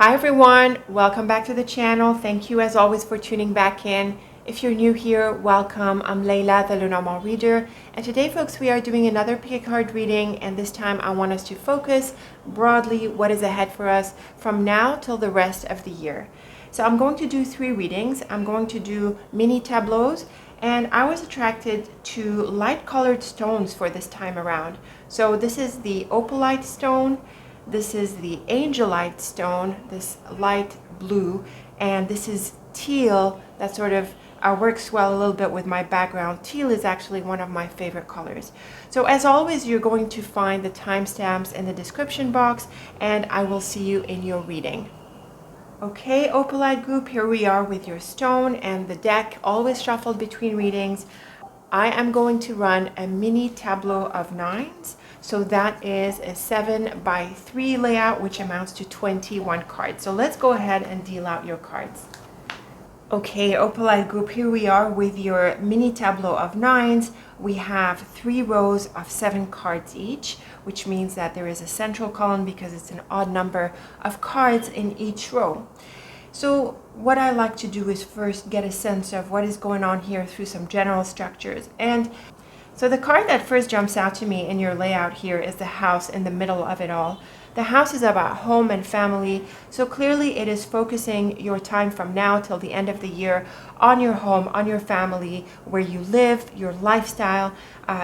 Hi everyone, welcome back to the channel. Thank you as always for tuning back in. If you're new here, welcome. I'm Layla, the Lenormand reader, and today folks we are doing another pick-a-card reading, and this time I want us to focus broadly what is ahead for us from now till the rest of the year. So I'm going to do 3 readings. I'm going to do mini tableaus, and I was attracted to light colored stones for this time around. So this is the Opalite stone. This is the Angelite stone, this light blue, and this is Teal that sort of works well a little bit with my background. Teal is actually one of my favorite colors. So as always, you're going to find the timestamps in the description box, and I will see you in your reading. Okay, Opalite group, here we are with your stone and the deck, always shuffled between readings. I am going to run a mini tableau of 9s. So that is a 7 by 3 layout, which amounts to 21 cards. So let's go ahead and deal out your cards. Okay, Opalite group, here we are with your mini tableau of 9s. We have 3 rows of 7 cards each, which means that there is a central column because it's an odd number of cards in each row. So what I like to do is first get a sense of what is going on here through some general structures. And so the card that first jumps out to me in your layout here is the house in the middle of it all. The house is about home and family, so clearly it is focusing your time from now till the end of the year on your home, on your family, where you live, your lifestyle,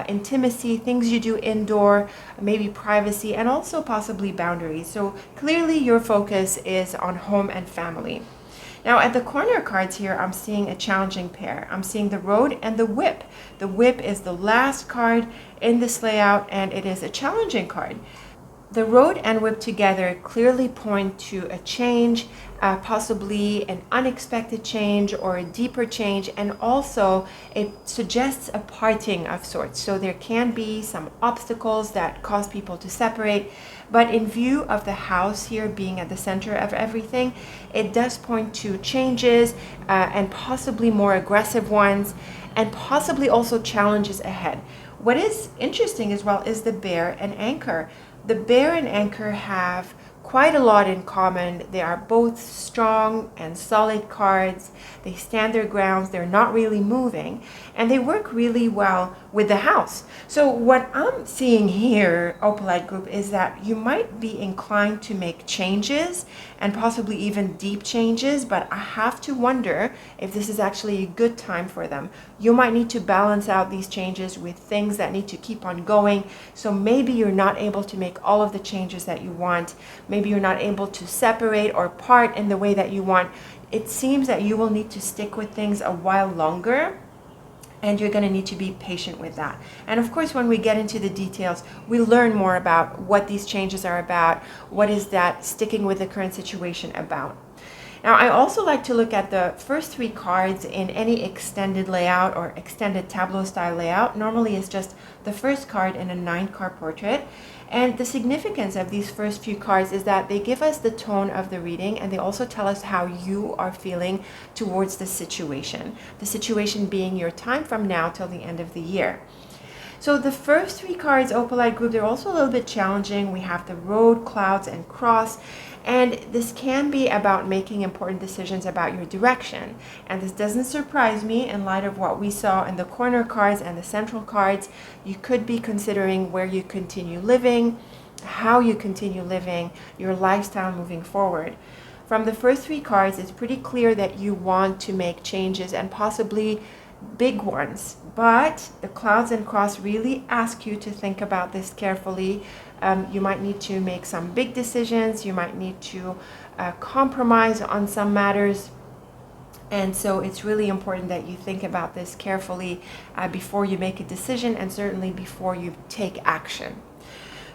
intimacy, things you do indoor, maybe privacy, and also possibly boundaries. So clearly your focus is on home and family. Now at the corner cards here, I'm seeing a challenging pair. I'm seeing the road and the whip. The whip is the last card in this layout, and it is a challenging card. The road and whip together clearly point to a change, possibly an unexpected change or a deeper change, and also it suggests a parting of sorts. So there can be some obstacles that cause people to separate, but in view of the house here being at the center of everything, it does point to changes and possibly more aggressive ones, and possibly also challenges ahead. What is interesting as well is the bear and anchor. The bear and anchor have quite a lot in common. They are both strong and solid cards. They stand their grounds. They're not really moving, and they work really well with the house. So what I'm seeing here, Opalite group, is that you might be inclined to make changes and possibly even deep changes, but I have to wonder if this is actually a good time for them. You might need to balance out these changes with things that need to keep on going. So maybe you're not able to make all of the changes that you want. Maybe you're not able to separate or part in the way that you want. It seems that you will need to stick with things a while longer, and you're going to need to be patient with that. And of course, when we get into the details, we learn more about what these changes are about. What is that sticking with the current situation about? Now, I also like to look at the first 3 cards in any extended layout or extended tableau style layout. Normally, it's just the first card in a 9-card portrait. And the significance of these first few cards is that they give us the tone of the reading, and they also tell us how you are feeling towards the situation. The situation being your time from now till the end of the year. So the first 3 cards, Opalite group, they're also a little bit challenging. We have the road, clouds, and cross. And this can be about making important decisions about your direction. And this doesn't surprise me in light of what we saw in the corner cards and the central cards. You could be considering where you continue living, how you continue living, your lifestyle moving forward. From the first 3 cards, it's pretty clear that you want to make changes, and possibly big ones, but the clouds and cross really ask you to think about this carefully. You might need to make some big decisions. You might need to compromise on some matters. And so it's really important that you think about this carefully before you make a decision, and certainly before you take action.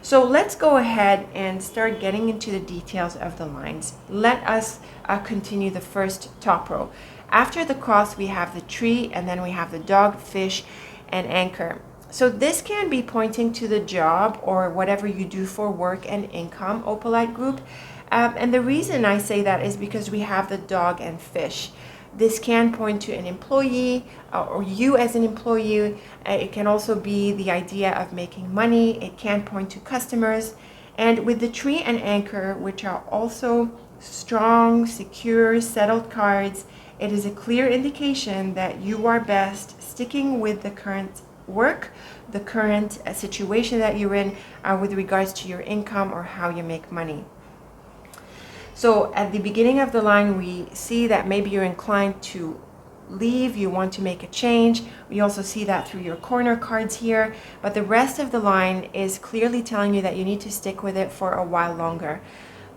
So let's go ahead and start getting into the details of the lines. Let us continue the first top row. After the cross, we have the tree, and then we have the dog, fish, and anchor. So this can be pointing to the job or whatever you do for work and income, Opalite group. And the reason I say that is because we have the dog and fish. This can point to an employee or you as an employee. It can also be the idea of making money. It can point to customers. And with the tree and anchor, which are also strong, secure, settled cards. It is a clear indication that you are best sticking with the current work, the current situation that you're in with regards to your income or how you make money. So at the beginning of the line, we see that maybe you're inclined to leave, you want to make a change. We also see that through your corner cards here, but the rest of the line is clearly telling you that you need to stick with it for a while longer.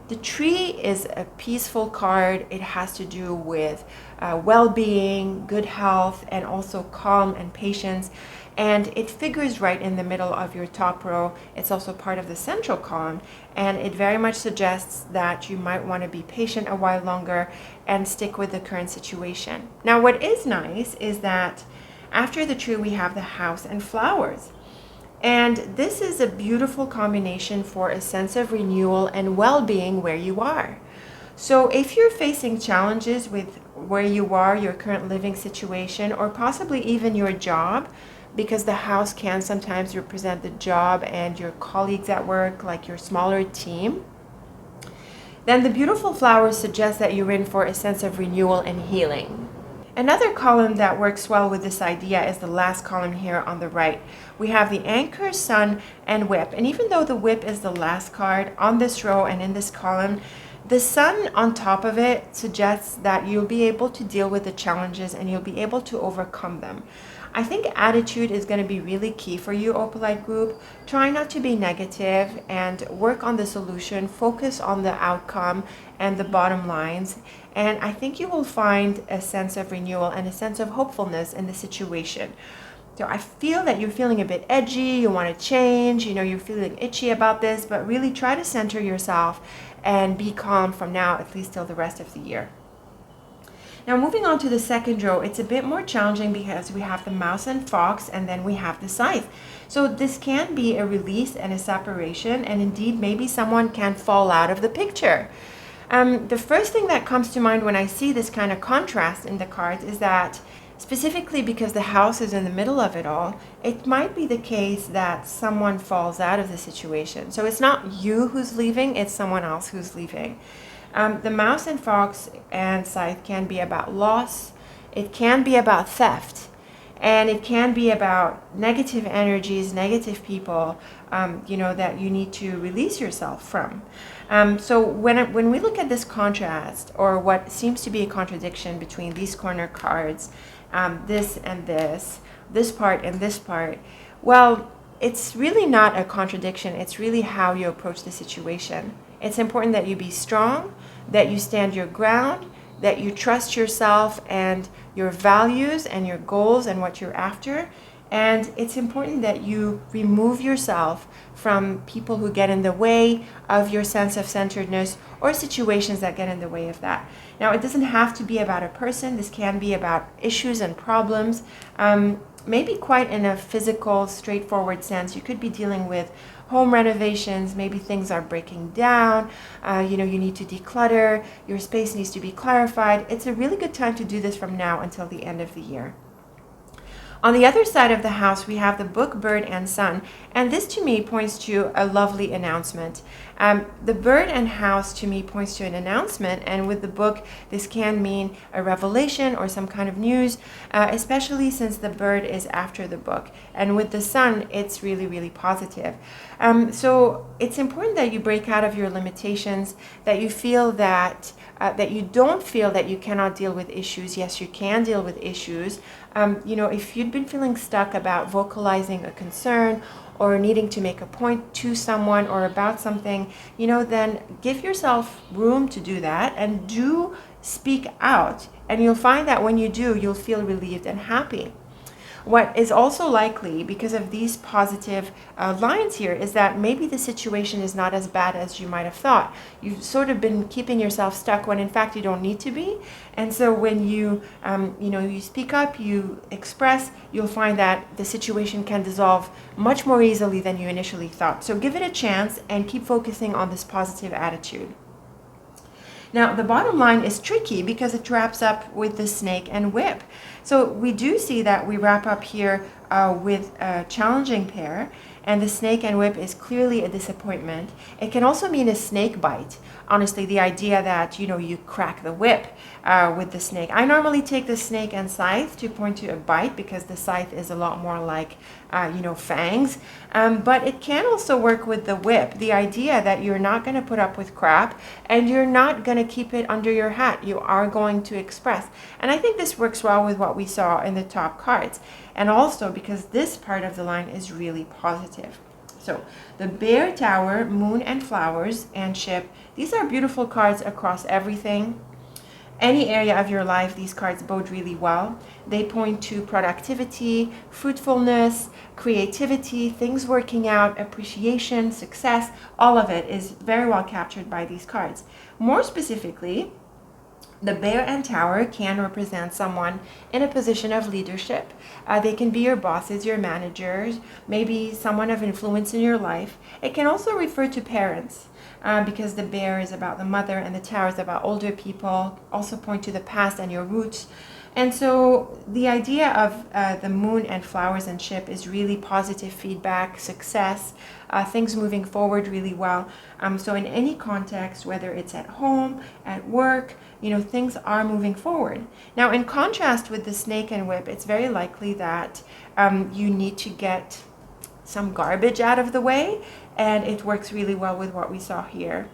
The tree is a peaceful card. It has to do with well-being, good health, and also calm and patience. And it figures right in the middle of your top row. It's also part of the central column. And it very much suggests that you might want to be patient a while longer and stick with the current situation. Now, what is nice is that after the tree, we have the house and flowers. And this is a beautiful combination for a sense of renewal and well-being where you are. So if you're facing challenges with where you are, your current living situation, or possibly even your job, because the house can sometimes represent the job and your colleagues at work, like your smaller team, then the beautiful flowers suggest that you're in for a sense of renewal and healing. Another column that works well with this idea is the last column here on the right. We have the anchor, sun, and whip. And even though the whip is the last card on this row and in this column, the sun on top of it suggests that you'll be able to deal with the challenges and you'll be able to overcome them. I think attitude is going to be really key for you, Opalite group. Try not to be negative and work on the solution. Focus on the outcome and the bottom lines. And I think you will find a sense of renewal and a sense of hopefulness in the situation. So I feel that you're feeling a bit edgy, you want to change, you're feeling itchy about this, but really try to center yourself and be calm from now, at least till the rest of the year. Now moving on to the second row, it's a bit more challenging because we have the mouse and fox and then we have the scythe. So this can be a release and a separation, and indeed maybe someone can fall out of the picture. The first thing that comes to mind when I see this kind of contrast in the cards is that specifically because the house is in the middle of it all, it might be the case that someone falls out of the situation. So it's not you who's leaving, it's someone else who's leaving. The mouse and fox and scythe can be about loss, it can be about theft, and it can be about negative energies, negative people, that you need to release yourself from. So when we look at this contrast, or what seems to be a contradiction between these corner cards, this and this part and this part, well, it's really not a contradiction. It's really how you approach the situation. It's important that you be strong, that you stand your ground, that you trust yourself and your values and your goals and what you're after. And it's important that you remove yourself from people who get in the way of your sense of centeredness or situations that get in the way of that. Now, it doesn't have to be about a person. This can be about issues and problems, maybe quite in a physical, straightforward sense. You could be dealing with home renovations, maybe things are breaking down, you need to declutter, your space needs to be clarified. It's a really good time to do this from now until the end of the year. On the other side of the house, we have the book, bird, and sun. And this to me points to a lovely announcement. The bird and house to me points to an announcement. And with the book, this can mean a revelation or some kind of news, especially since the bird is after the book. And with the sun, it's really, really positive. So it's important that you break out of your limitations, that you feel that you don't feel that you cannot deal with issues. Yes, you can deal with issues. If you'd been feeling stuck about vocalizing a concern or needing to make a point to someone or about something, then give yourself room to do that and do speak out. And you'll find that when you do, you'll feel relieved and happy. What is also likely, because of these positive lines here, is that maybe the situation is not as bad as you might have thought. You've sort of been keeping yourself stuck when in fact you don't need to be. And so when you speak up, you express, you'll find that the situation can dissolve much more easily than you initially thought. So give it a chance and keep focusing on this positive attitude. Now, the bottom line is tricky because it wraps up with the snake and whip. So we do see that we wrap up here with a challenging pair, and the snake and whip is clearly a disappointment. It can also mean a snake bite. Honestly, the idea that, you crack the whip with the snake. I normally take the snake and scythe to point to a bite because the scythe is a lot more like, fangs. But it can also work with the whip. The idea that you're not going to put up with crap and you're not going to keep it under your hat. You are going to express. And I think this works well with what we saw in the top cards. And also because this part of the line is really positive. So the Bear, Tower, Moon, and Flowers, and Ship. These are beautiful cards across everything. Any area of your life, these cards bode really well. They point to productivity, fruitfulness, creativity, things working out, appreciation, success. All of it is very well captured by these cards. More specifically, the Bear and Tower can represent someone in a position of leadership. They can be your bosses, your managers, maybe someone of influence in your life. It can also refer to parents because the Bear is about the mother and the Tower is about older people, also point to the past and your roots. And so the idea of the Moon and Flowers and Ship is really positive feedback, success, things moving forward really well. So in any context, whether it's at home, at work, things are moving forward. Now, in contrast with the snake and whip, it's very likely that you need to get some garbage out of the way, and it works really well with what we saw here.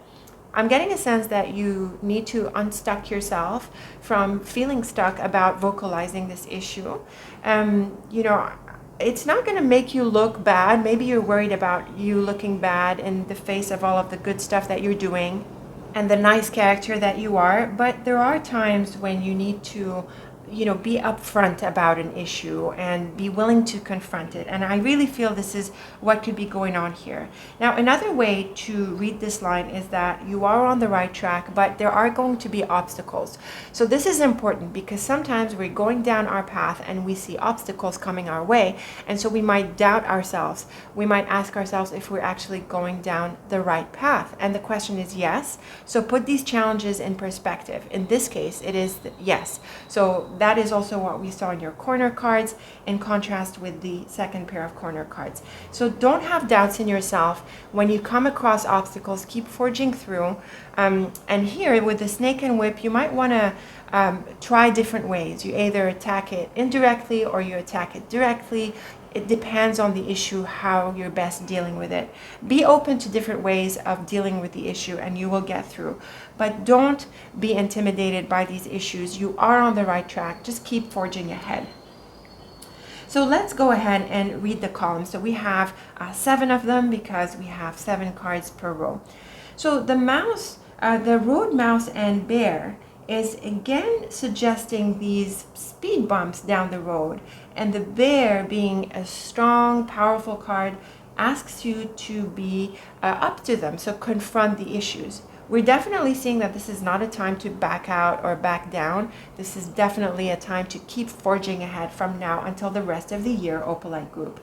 I'm getting a sense that you need to unstuck yourself from feeling stuck about vocalizing this issue. It's not going to make you look bad. Maybe you're worried about you looking bad in the face of all of the good stuff that you're doing and the nice character that you are. But there are times when you need to be upfront about an issue and be willing to confront it. And I really feel this is what could be going on here. Now, another way to read this line is that you are on the right track, but there are going to be obstacles. So this is important because sometimes we're going down our path and we see obstacles coming our way. And so we might doubt ourselves. We might ask ourselves if we're actually going down the right path. And the question is yes. So put these challenges in perspective. In this case, it is yes. So that is also what we saw in your corner cards in contrast with the second pair of corner cards. So don't have doubts in yourself. When you come across obstacles, keep forging through. And here with the snake and whip, you might want to try different ways. You either attack it indirectly or you attack it directly. It depends on the issue, how you're best dealing with it. Be open to different ways of dealing with the issue and you will get through. But don't be intimidated by these issues. You are on the right track. Just keep forging ahead. So let's go ahead and read the columns. So we have 7 of them because we have 7 cards per row. So the mouse, the road mouse and bear is again suggesting these speed bumps down the road. And the bear, being a strong, powerful card, asks you to be up to them, so confront the issues. We're definitely seeing that this is not a time to back out or back down. This is definitely a time to keep forging ahead from now until the rest of the year, Opalite group.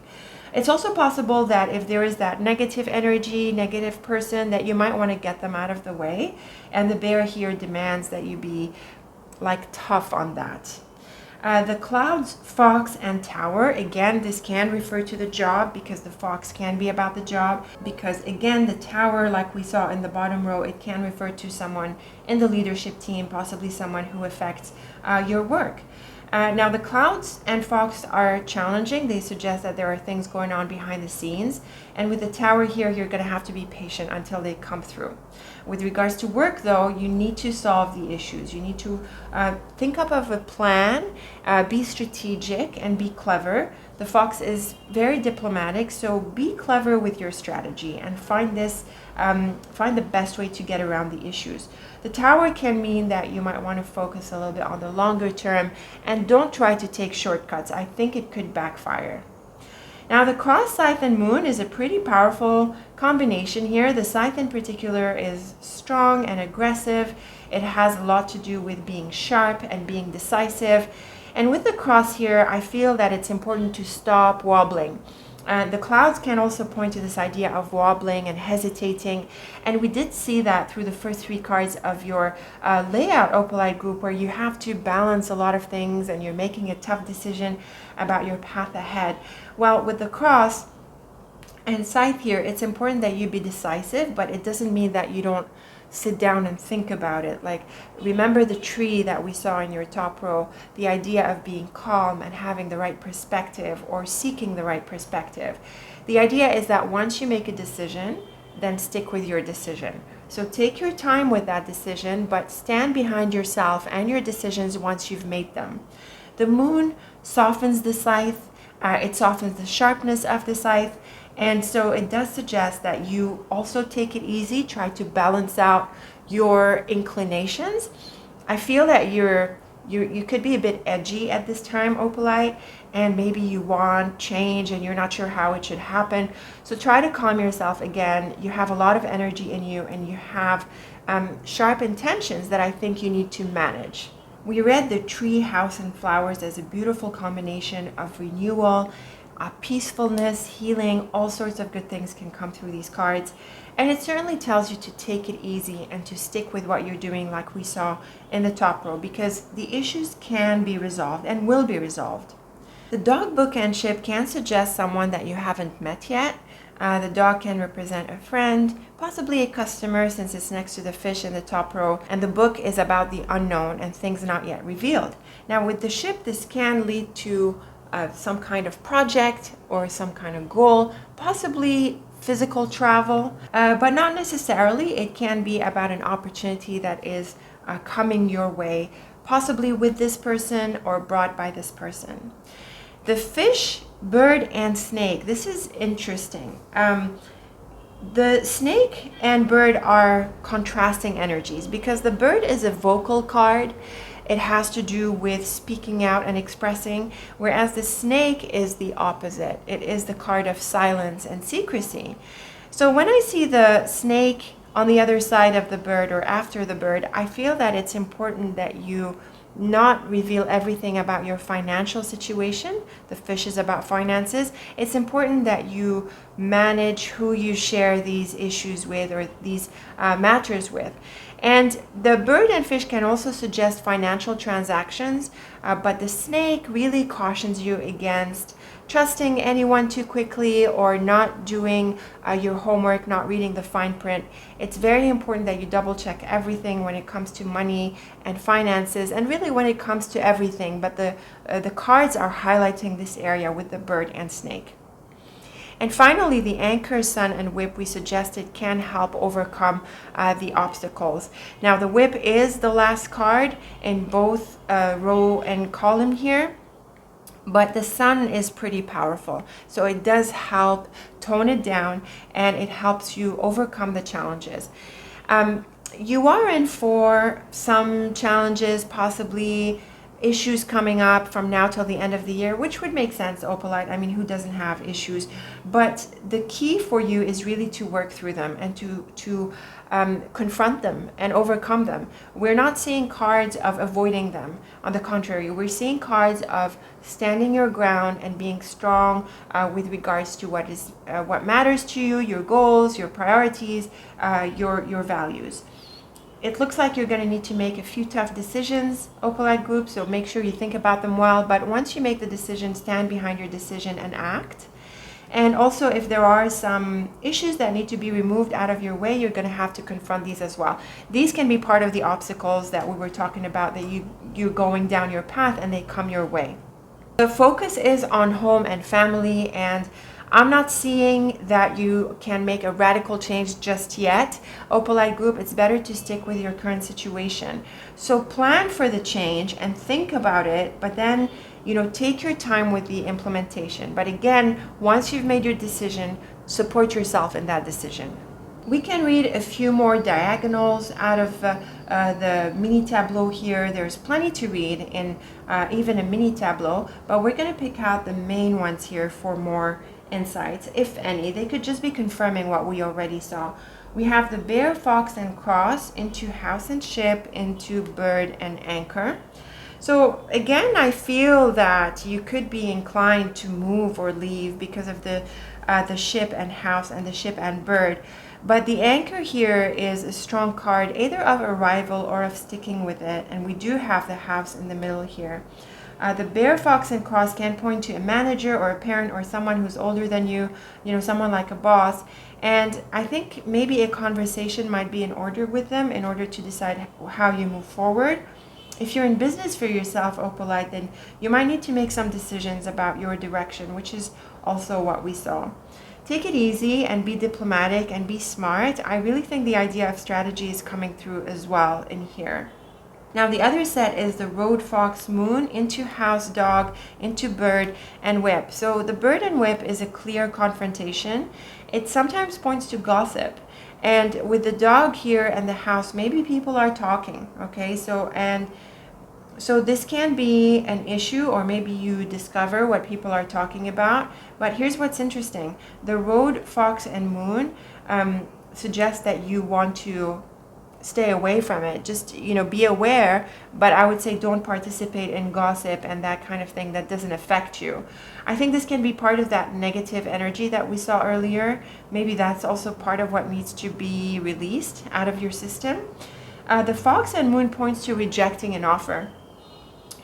It's also possible that if there is that negative energy, negative person, that you might want to get them out of the way. And the bear here demands that you be tough on that. The clouds, fox, and tower, again, this can refer to the job because the fox can be about the job. Because again, the tower, like we saw in the bottom row, it can refer to someone in the leadership team, possibly someone who affects your work. Now, the clouds and fox are challenging. They suggest that there are things going on behind the scenes. And with the tower here, you're going to have to be patient until they come through. With regards to work, though, you need to solve the issues. You need to think up of a plan, be strategic, and be clever. The fox is very diplomatic, so be clever with your strategy and find the best way to get around the issues. The tower can mean that you might want to focus a little bit on the longer term and don't try to take shortcuts. I think it could backfire. Now, the cross, scythe, and moon is a pretty powerful combination here. The scythe in particular is strong and aggressive. It has a lot to do with being sharp and being decisive. And with the cross here, I feel that it's important to stop wobbling. And the clouds can also point to this idea of wobbling and hesitating. And we did see that through the first 3 cards of your layout Opalite group, where you have to balance a lot of things and you're making a tough decision about your path ahead. Well, with the cross and scythe here, it's important that you be decisive, but it doesn't mean that you don't sit down and think about it. Like, remember the tree that we saw in your top row, the idea of being calm and having the right perspective, or seeking the right perspective. The idea is that once you make a decision, then stick with your decision. So take your time with that decision, but stand behind yourself and your decisions once you've made them. The moon softens the scythe, it softens the sharpness of the scythe. And so it does suggest that you also take it easy, try to balance out your inclinations. I feel that you could be a bit edgy at this time, Opalite, and maybe you want change and you're not sure how it should happen. So try to calm yourself again. You have a lot of energy in you, and you have sharp intentions that I think you need to manage. We read the tree, house, and flowers as a beautiful combination of renewal, peacefulness, healing. All sorts of good things can come through these cards. And it certainly tells you to take it easy and to stick with what you're doing, like we saw in the top row, because the issues can be resolved and will be resolved. The dog bookendship can suggest someone that you haven't met yet. The dog can represent a friend, possibly a customer, since it's next to the fish in the top row. And the book is about the unknown and things not yet revealed. Now with the ship, this can lead to some kind of project or some kind of goal, possibly physical travel, but not necessarily. It can be about an opportunity that is coming your way, possibly with this person or brought by this person. The fish, bird, and snake. This is interesting. The snake and bird are contrasting energies, because the bird is a vocal card. It has to do with speaking out and expressing, whereas the snake is the opposite. It is the card of silence and secrecy. So when I see the snake on the other side of the bird or after the bird, I feel that it's important that you not reveal everything about your financial situation. The fish is about finances. It's important that you manage who you share these issues with, or these matters with. And the bird and fish can also suggest financial transactions, but the snake really cautions you against trusting anyone too quickly, or not doing your homework, not reading the fine print. It's very important that you double check everything when it comes to money and finances, and really when it comes to everything. But the cards are highlighting this area with the bird and snake. And finally, the anchor, sun, and whip we suggested can help overcome the obstacles. Now the whip is the last card in both row and column here, but the sun is pretty powerful. So it does help tone it down, and it helps you overcome the challenges. You are in for some challenges, possibly issues coming up from now till the end of the year, which would make sense, Opalite. I mean, who doesn't have issues? But the key for you is really to work through them and to confront them and overcome them. We're not seeing cards of avoiding them. On the contrary, we're seeing cards of standing your ground and being strong with regards to what matters to you, your goals, your priorities, your values. It looks like you're going to need to make a few tough decisions, Opalite group, so make sure you think about them well. But once you make the decision, stand behind your decision and act. And also, if there are some issues that need to be removed out of your way, you're going to have to confront these as well. These can be part of the obstacles that we were talking about, that you're going down your path and they come your way. The focus is on home and family, and I'm not seeing that you can make a radical change just yet, Opalite group. It's better to stick with your current situation. So plan for the change and think about it, but then, take your time with the implementation. But again, once you've made your decision, support yourself in that decision. We can read a few more diagonals out of the mini tableau here. There's plenty to read in even a mini tableau, but we're going to pick out the main ones here for more insights, if any. They could just be confirming what we already saw. We have the bear, fox, and cross into house and ship, into bird and anchor. So again, I feel that you could be inclined to move or leave because of the ship and house and the ship and bird. But the anchor here is a strong card, either of arrival or of sticking with it. And we do have the house in the middle here. The bear, fox, and cross can point to a manager or a parent or someone who's older than you, someone like a boss. And I think maybe a conversation might be in order with them in order to decide how you move forward. If you're in business for yourself, Opalite, then you might need to make some decisions about your direction, which is also what we saw. Take it easy and be diplomatic and be smart. I really think the idea of strategy is coming through as well in here. Now the other set is the road, fox, moon, into house, dog, into bird, and whip. So the bird and whip is a clear confrontation. It sometimes points to gossip. And with the dog here and the house, maybe people are talking, okay? So this can be an issue, or maybe you discover what people are talking about. But here's what's interesting. The road, fox, and moon suggest that you want to stay away from it. Just, be aware, but I would say don't participate in gossip and that kind of thing that doesn't affect you. I think this can be part of that negative energy that we saw earlier. Maybe that's also part of what needs to be released out of your system. The fox and moon points to rejecting an offer.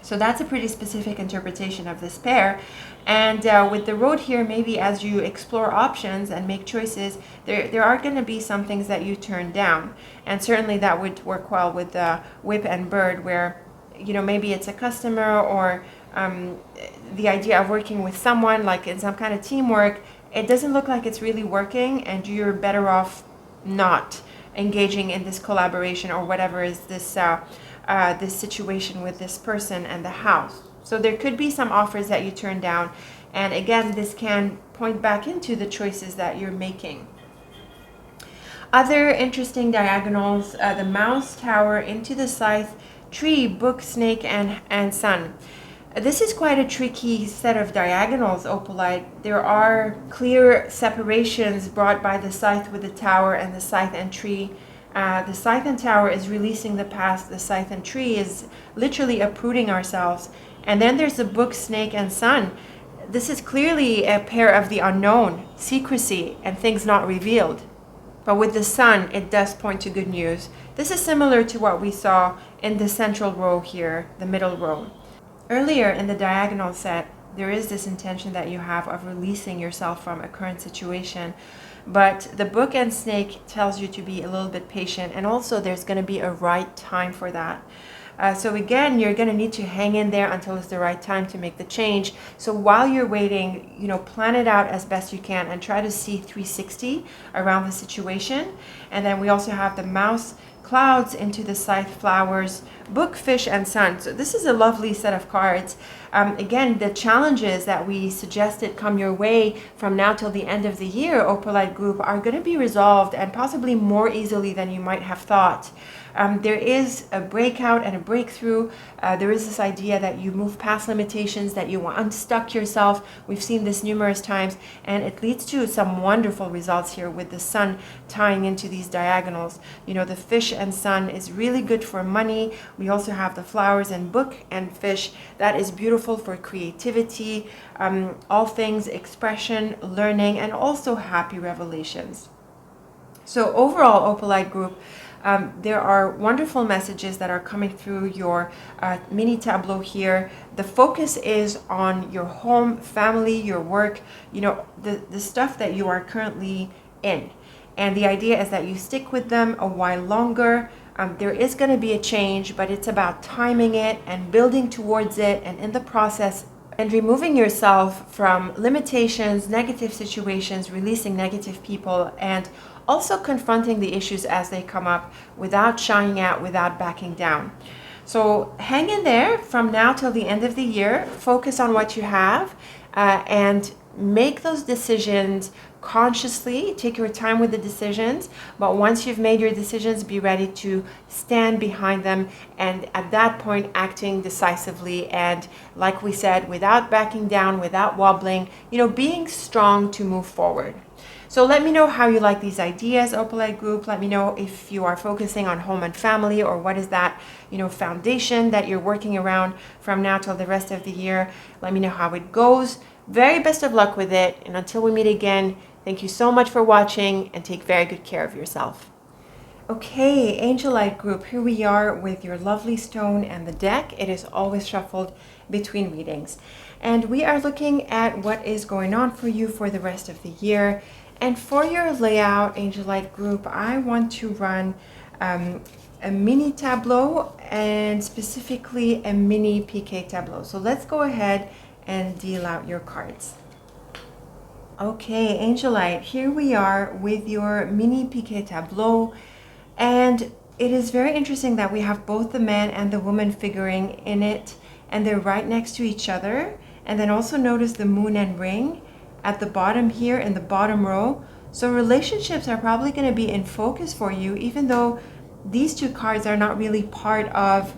So that's a pretty specific interpretation of this pair. And with the road here, maybe as you explore options and make choices, there are going to be some things that you turn down. And certainly that would work well with the whip and bird, where, maybe it's a customer or the idea of working with someone, like in some kind of teamwork. It doesn't look like it's really working, and you're better off not engaging in this collaboration or whatever is this situation with this person and the house. So there could be some offers that you turn down. And again, this can point back into the choices that you're making. Other interesting diagonals, the mouse, tower, into the scythe, tree, book, snake, and sun. This is quite a tricky set of diagonals, Opalite. There are clear separations brought by the scythe with the tower and the scythe and tree. The scythe and tower is releasing the past. The scythe and tree is literally uprooting ourselves. And then there's the book, snake, and sun. This is clearly a pair of the unknown, secrecy, and things not revealed. But with the sun, it does point to good news. This is similar to what we saw in the central row here, the middle row. Earlier in the diagonal set, there is this intention that you have of releasing yourself from a current situation. But the book and snake tells you to be a little bit patient, and also there's going to be a right time for that. So again, you're going to need to hang in there until it's the right time to make the change. So while you're waiting, plan it out as best you can and try to see 360 around the situation. And then we also have the mouse, clouds, into the scythe, flowers, book, fish, and sun. So this is a lovely set of cards. Again, the challenges that we suggested come your way from now till the end of the year, Opalite group, are going to be resolved, and possibly more easily than you might have thought. There is a breakout and a breakthrough. There is this idea that you move past limitations, that you unstuck yourself. We've seen this numerous times, and it leads to some wonderful results here with the sun tying into these diagonals. The fish and sun is really good for money. We also have the flowers and book and fish. That is beautiful for creativity, all things expression, learning, and also happy revelations. So overall, Opalite group, there are wonderful messages that are coming through your mini tableau here. The focus is on your home, family, your work, the stuff that you are currently in. And the idea is that you stick with them a while longer. There is going to be a change, but it's about timing it and building towards it, and in the process, and removing yourself from limitations, negative situations, releasing negative people, and also confronting the issues as they come up without shying out, without backing down. So hang in there from now till the end of the year. Focus on what you have and make those decisions consciously. Take your time with the decisions, but once you've made your decisions, be ready to stand behind them, and at that point acting decisively, and like we said, without backing down, without wobbling, being strong to move forward. So let me know how you like these ideas, Opalite group. Let me know if you are focusing on home and family, or what is that, foundation that you're working around from now till the rest of the year. Let me know how it goes. Very best of luck with it. And until we meet again, thank you so much for watching, and take very good care of yourself. Okay, Angelite group, here we are with your lovely stone and the deck. It is always shuffled between readings. And we are looking at what is going on for you for the rest of the year. And for your layout, Angelite group, I want to run a mini tableau, and specifically a mini piqué tableau. So let's go ahead and deal out your cards. Okay, Angelite, here we are with your mini piqué tableau. And it is very interesting that we have both the man and the woman figuring in it, and they're right next to each other. And then also notice the moon and ring at the bottom here in the bottom row. So relationships are probably going to be in focus for you, even though these two cards are not really part of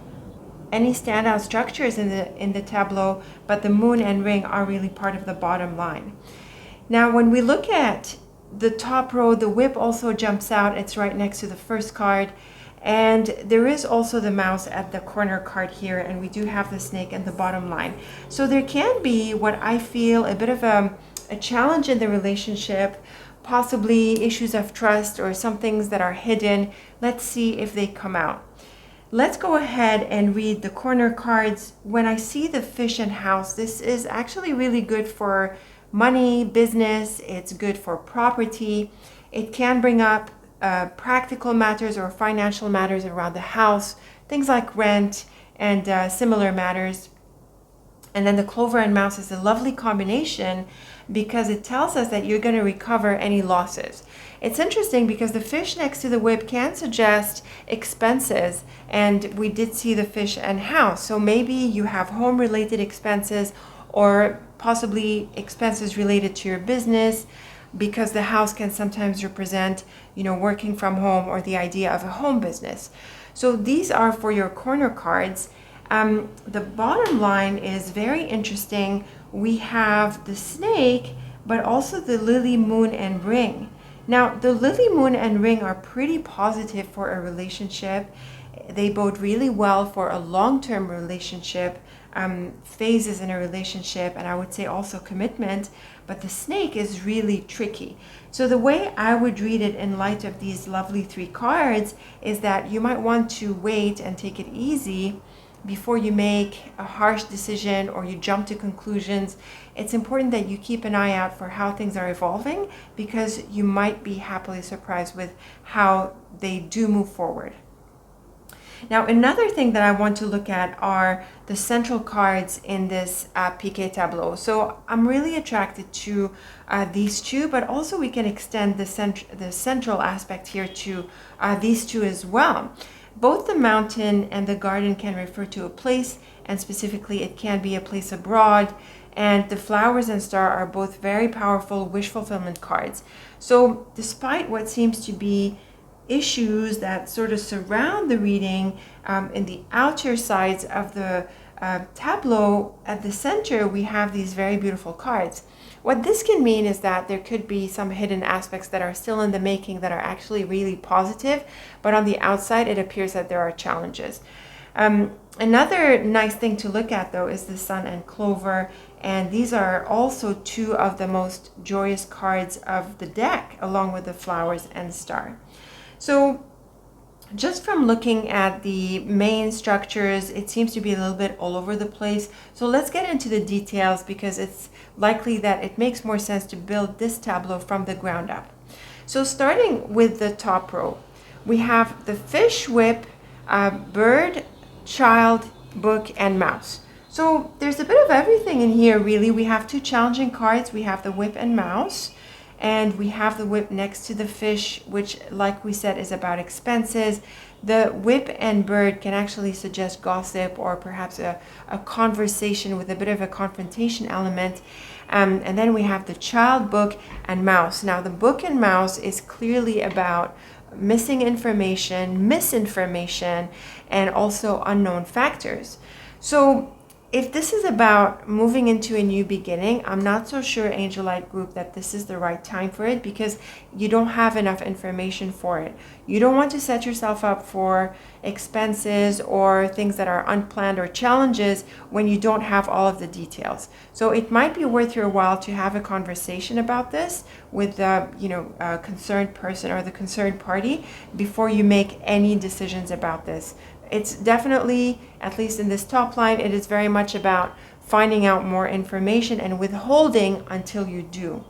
any standout structures in the tableau, but the moon and ring are really part of the bottom line. Now, when we look at the top row, the whip also jumps out. It's right next to the first card. And there is also the mouse at the corner card here. And we do have the snake in the bottom line. So there can be what I feel a bit of a challenge in the relationship, possibly issues of trust or some things that are hidden. Let's see if they come out. Let's go ahead and read the corner cards. When I see the fish and house, this is actually really good for money, business. It's good for property. It can bring up practical matters or financial matters around the house, things like rent and similar matters. And then the clover and mouse is a lovely combination because it tells us that you're going to recover any losses. It's interesting because the fish next to the whip can suggest expenses, and we did see the fish and house. So maybe you have home-related expenses, or possibly expenses related to your business, because the house can sometimes represent, working from home or the idea of a home business. So these are for your corner cards. The bottom line is very interesting. We have the snake, but also the lily, moon, and ring. Now, the lily, moon, and ring are pretty positive for a relationship. They bode really well for a long-term relationship, phases in a relationship, and I would say also commitment. But the snake is really tricky. So the way I would read it in light of these lovely three cards is that you might want to wait and take it easy before you make a harsh decision or you jump to conclusions. It's important that you keep an eye out for how things are evolving, because you might be happily surprised with how they do move forward. Now, another thing that I want to look at are the central cards in this piqué tableau. So I'm really attracted to these two, but also we can extend the central aspect here to these two as well. Both the mountain and the garden can refer to a place, and specifically it can be a place abroad. And the flowers and star are both very powerful wish fulfillment cards. So despite what seems to be issues that sort of surround the reading in the outer sides of the tableau, at the center we have these very beautiful cards. What this can mean is that there could be some hidden aspects that are still in the making that are actually really positive, but on the outside it appears that there are challenges. Another nice thing to look at, though, is the sun and clover, and these are also two of the most joyous cards of the deck, along with the flowers and star. So just from looking at the main structures, it seems to be a little bit all over the place. So let's get into the details, because it's likely that it makes more sense to build this tableau from the ground up. So starting with the top row, we have the fish, whip, bird, child, book, and mouse. So there's a bit of everything in here, really. We have two challenging cards. We have the whip and mouse. And we have the whip next to the fish, which, like we said, is about expenses. The whip and bird can actually suggest gossip, or perhaps a conversation with a bit of a confrontation element. And then we have the child, book, and mouse. Now, the book and mouse is clearly about missing information, misinformation, and also unknown factors. So if this is about moving into a new beginning, I'm not so sure, Angelite group, that this is the right time for it, because you don't have enough information for it. You don't want to set yourself up for expenses or things that are unplanned or challenges when you don't have all of the details. So it might be worth your while to have a conversation about this with the concerned person or the concerned party before you make any decisions about this. It's definitely, at least in this top line, it is very much about finding out more information and withholding until you do.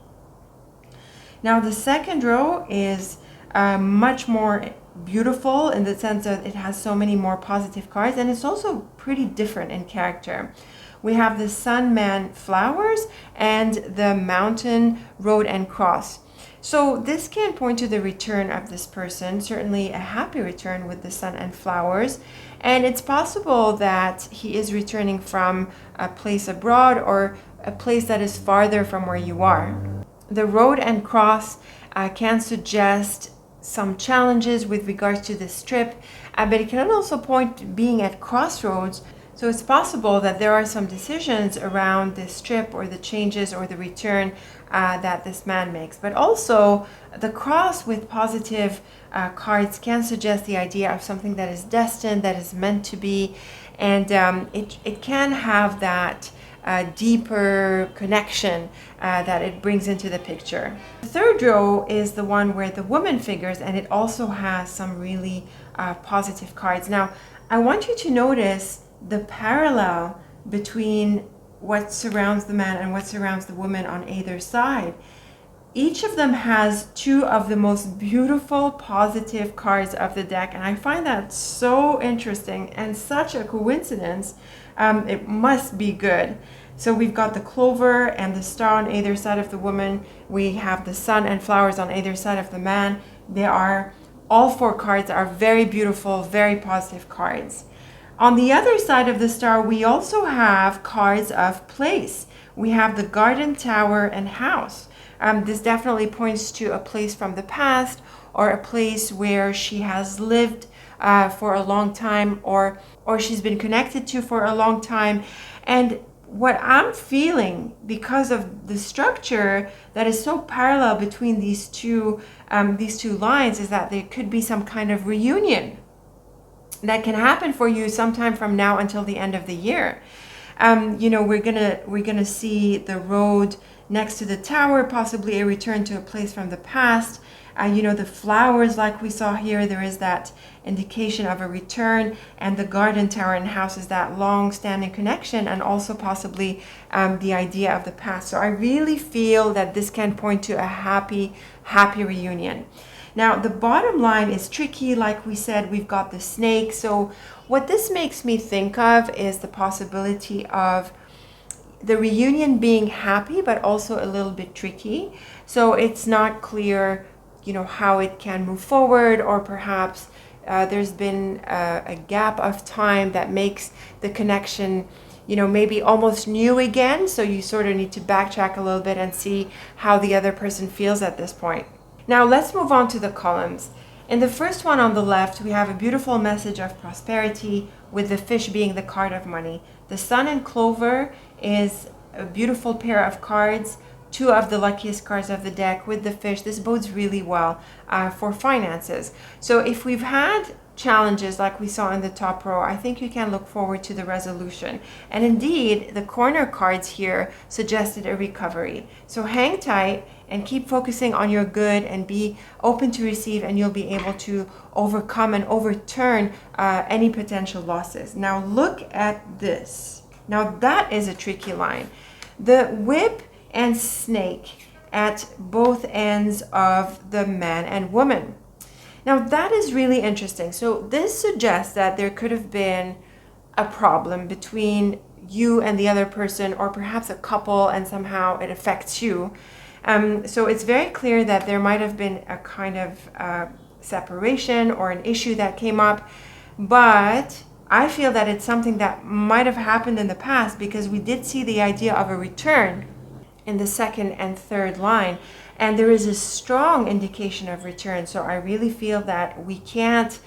Now, the second row is much more beautiful in the sense that it has so many more positive cards, and it's also pretty different in character. We have the Sun, Man, Flowers, and the Mountain, Road, and Cross. So this can point to the return of this person, certainly a happy return with the Sun and Flowers. And it's possible that he is returning from a place abroad or a place that is farther from where you are. The Road and Cross can suggest some challenges with regards to this trip, but it can also point to being at crossroads. So it's possible that there are some decisions around this trip or the changes or the return that this man makes. But also the cross with positive cards can suggest the idea of something that is destined, that is meant to be, and it can have that deeper connection that it brings into the picture. The third row is the one where the woman figures, and it also has some really positive cards. Now, I want you to notice the parallel between what surrounds the man and what surrounds the woman on either side. Each of them has two of the most beautiful positive cards of the deck, and I find that so interesting and such a coincidence. It must be good. So we've got the clover and the star on either side of the woman. We have the sun and flowers on either side of the man. All four cards are very beautiful, very positive cards. On the other side of the star, we also have cards of place. We have the garden, tower, and house. This definitely points to a place from the past or a place where she has lived for a long time or she's been connected to for a long time. And what I'm feeling, because of the structure that is so parallel between these two lines, is that there could be some kind of reunion that can happen for you sometime from now until the end of the year. We're gonna see the road next to the tower, possibly a return to a place from the past. The flowers, like we saw here, there is that indication of a return, and the garden, tower, and house is that long-standing connection, and also possibly the idea of the past. So I really feel that this can point to a happy reunion. Now, the bottom line is tricky. Like we said, we've got the snake. So what this makes me think of is the possibility of the reunion being happy, but also a little bit tricky. So it's not clear, how it can move forward, or perhaps there's been a gap of time that makes the connection, maybe almost new again. So you sort of need to backtrack a little bit and see how the other person feels at this point. Now let's move on to the columns. In the first one on the left, we have a beautiful message of prosperity with the fish being the card of money. The sun and clover is a beautiful pair of cards, two of the luckiest cards of the deck with the fish. This bodes really well for finances. So if we've had challenges like we saw in the top row, I think you can look forward to the resolution. And indeed, the corner cards here suggested a recovery. So hang tight and keep focusing on your good and be open to receive, and you'll be able to overcome and overturn any potential losses. Now look at this. Now that is a tricky line. The whip and snake at both ends of the man and woman. Now that is really interesting. So this suggests that there could have been a problem between you and the other person, or perhaps a couple, and somehow it affects you. So it's very clear that there might have been a kind of separation or an issue that came up, but I feel that it's something that might have happened in the past, because we did see the idea of a return in the second and third line, and there is a strong indication of return. So I really feel that we can't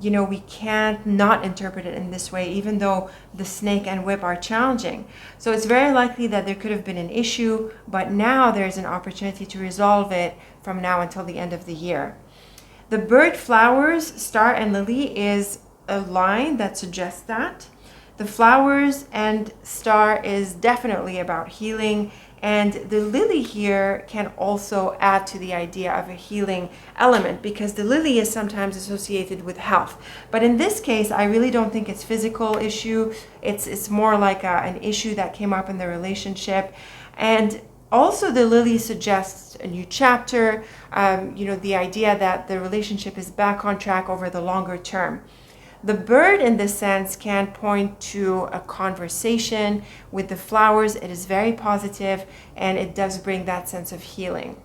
we can't not interpret it in this way, even though the snake and whip are challenging. So it's very likely that there could have been an issue, but now there's an opportunity to resolve it from now until the end of the year. The bird, flowers, star, and lily is a line that suggests that. The flowers and star is definitely about healing, and the lily here can also add to the idea of a healing element, because the lily is sometimes associated with health. But in this case, I really don't think it's physical issue. It's more like an issue that came up in the relationship. And also the lily suggests a new chapter, the idea that the relationship is back on track over the longer term. The bird in this sense can point to a conversation. With the flowers, it is very positive and it does bring that sense of healing.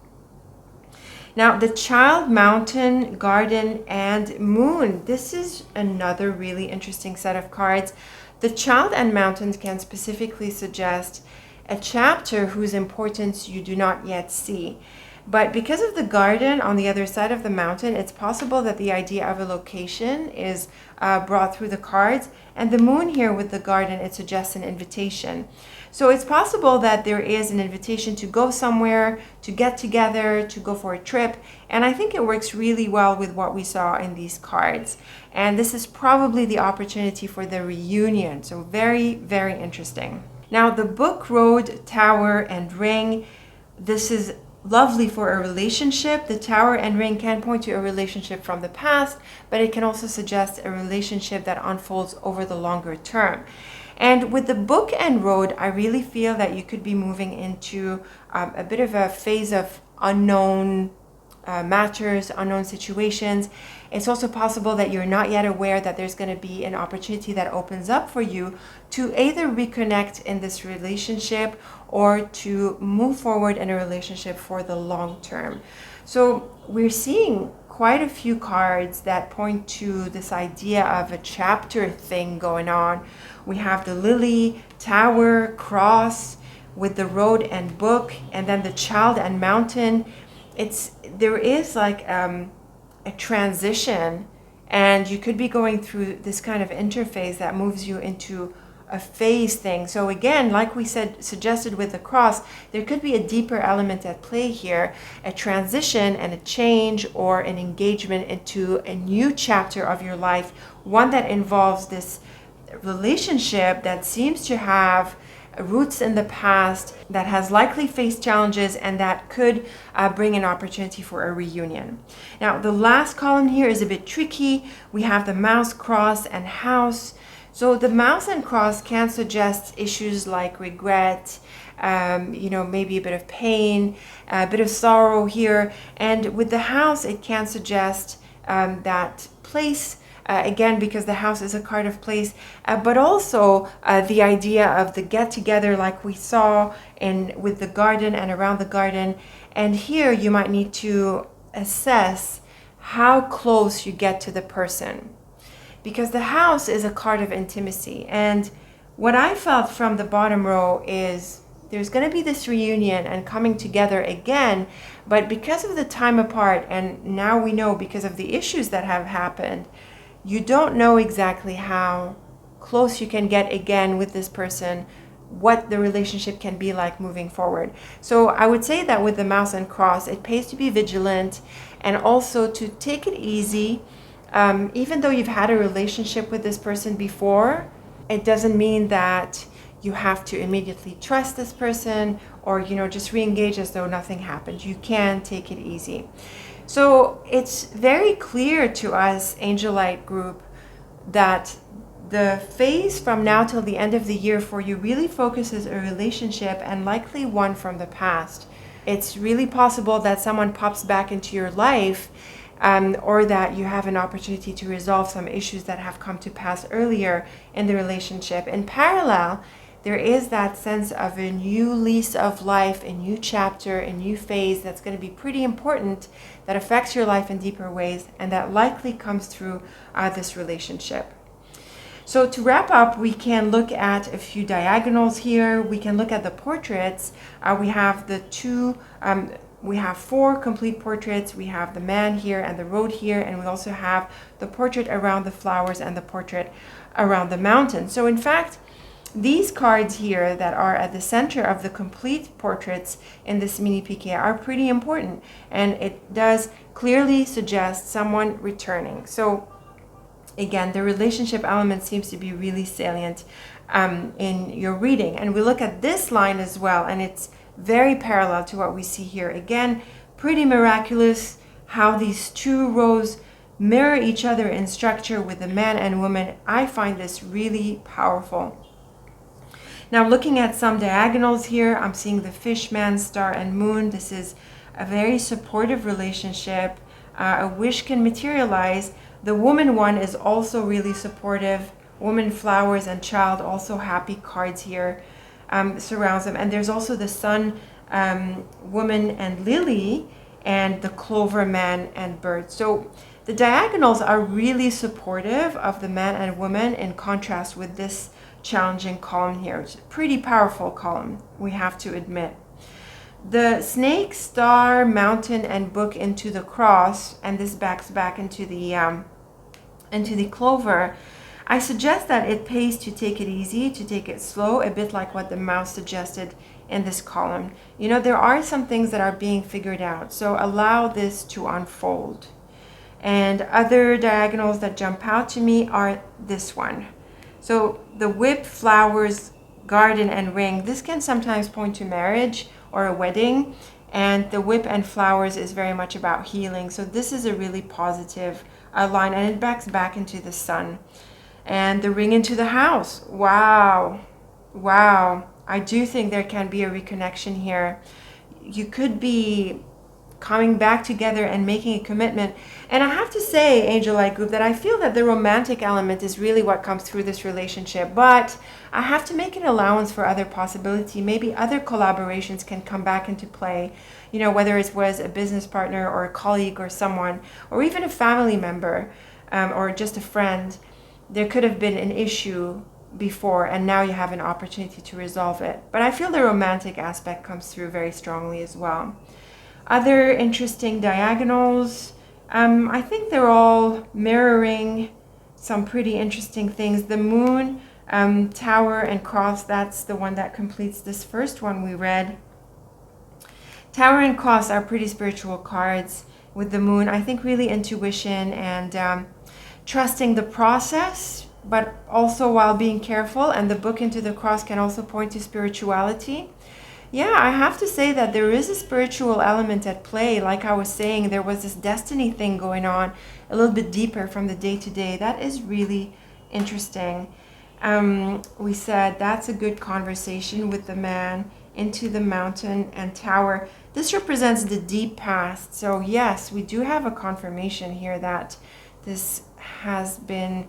Now, the child, mountain, garden, and moon. This is another really interesting set of cards. The child and mountains can specifically suggest a chapter whose importance you do not yet see. But because of the garden on the other side of the mountain, it's possible that the idea of a location is brought through the cards. And the moon here with the garden, it suggests an invitation. So it's possible that there is an invitation to go somewhere, to get together, to go for a trip. And I think it works really well with what we saw in these cards. And this is probably the opportunity for the reunion. So very, very interesting. Now, the book, road, tower, and ring. This is lovely for a relationship. The tower and ring can point to a relationship from the past, but it can also suggest a relationship that unfolds over the longer term. And with the book and road, I really feel that you could be moving into a bit of a phase of unknown matters, unknown situations. It's also possible that you're not yet aware that there's going to be an opportunity that opens up for you to either reconnect in this relationship or to move forward in a relationship for the long term. So we're seeing quite a few cards that point to this idea of a chapter thing going on. We have the lily, tower, cross with the road and book, and then the child and mountain. There is like a transition, and you could be going through this kind of interface that moves you into a phase thing. So again, like we said, suggested with the cross, there could be a deeper element at play here, a transition and a change or an engagement into a new chapter of your life, one that involves this relationship that seems to have roots in the past, that has likely faced challenges, and that could bring an opportunity for a reunion. Now, the last column here is a bit tricky. We have the mouse, cross, and house. So the mouse and cross can suggest issues like regret, maybe a bit of pain, a bit of sorrow here. And with the house, it can suggest that place, again, because the house is a card of place, but also the idea of the get together like we saw with the garden and around the garden. And here you might need to assess how close you get to the person, because the house is a card of intimacy. And what I felt from the bottom row is there's going to be this reunion and coming together again, but because of the time apart, and now we know because of the issues that have happened, you don't know exactly how close you can get again with this person, what the relationship can be like moving forward. So I would say that with the mouse and cross, it pays to be vigilant and also to take it easy. Even though you've had a relationship with this person before, it doesn't mean that you have to immediately trust this person or, just re-engage as though nothing happened. You can take it easy. So it's very clear to us, Angelite group, that the phase from now till the end of the year for you really focuses a relationship, and likely one from the past. It's really possible that someone pops back into your life, or that you have an opportunity to resolve some issues that have come to pass earlier in the relationship. In parallel, there is that sense of a new lease of life, a new chapter, a new phase that's going to be pretty important, that affects your life in deeper ways, and that likely comes through this relationship. So to wrap up, we can look at a few diagonals here. We can look at the portraits. We have the two we have 4 complete portraits. We have the man here and the road here, and we also have the portrait around the flowers and the portrait around the mountain. So in fact, these cards here that are at the center of the complete portraits in this mini PK are pretty important, and it does clearly suggest someone returning. So again, the relationship element seems to be really salient in your reading. And we look at this line as well, and it's very parallel to what we see here. Again, pretty miraculous how these 2 rows mirror each other in structure with the man and woman. I find this really powerful. Now, looking at some diagonals here, I'm seeing the fish, man, star, and moon. This is a very supportive relationship. A wish can materialize. The woman one is also really supportive. Woman, flowers, and child, also happy cards here surrounds them. And there's also the sun, woman, and lily, and the clover, man, and bird. So the diagonals are really supportive of the man and woman, in contrast with this challenging column here. It's a pretty powerful column, we have to admit. The snake, star, mountain, and book into the cross, and this backs back into the clover. I suggest that it pays to take it easy, to take it slow, a bit like what the mouse suggested in this column. You know, there are some things that are being figured out, so allow this to unfold. And other diagonals that jump out to me are this one. So the whip, flowers, garden, and ring, this can sometimes point to marriage or a wedding. And the whip and flowers is very much about healing. So this is a really positive line, and it backs back into the sun. And the ring into the house. Wow. Wow. I do think there can be a reconnection here. You could be coming back together and making a commitment. And I have to say, Angelite group, that I feel that the romantic element is really what comes through this relationship. But I have to make an allowance for other possibility. Maybe other collaborations can come back into play. You know, whether it was a business partner or a colleague or someone, or even a family member, or just a friend. There could have been an issue before, and now you have an opportunity to resolve it. But I feel the romantic aspect comes through very strongly as well. Other interesting diagonals, I think they're all mirroring some pretty interesting things. The moon, tower, and cross, that's the one that completes this first one we read. Tower and cross are pretty spiritual cards. With the moon, I think really intuition and trusting the process, but also while being careful. And the book into the cross can also point to spirituality. Yeah, I have to say that there is a spiritual element at play. Like I was saying, there was this destiny thing going on a little bit deeper from the day to day. That is really interesting. We said that's a good conversation with the man, into the mountain, and tower. This represents the deep past. So yes, we do have a confirmation here that this has been,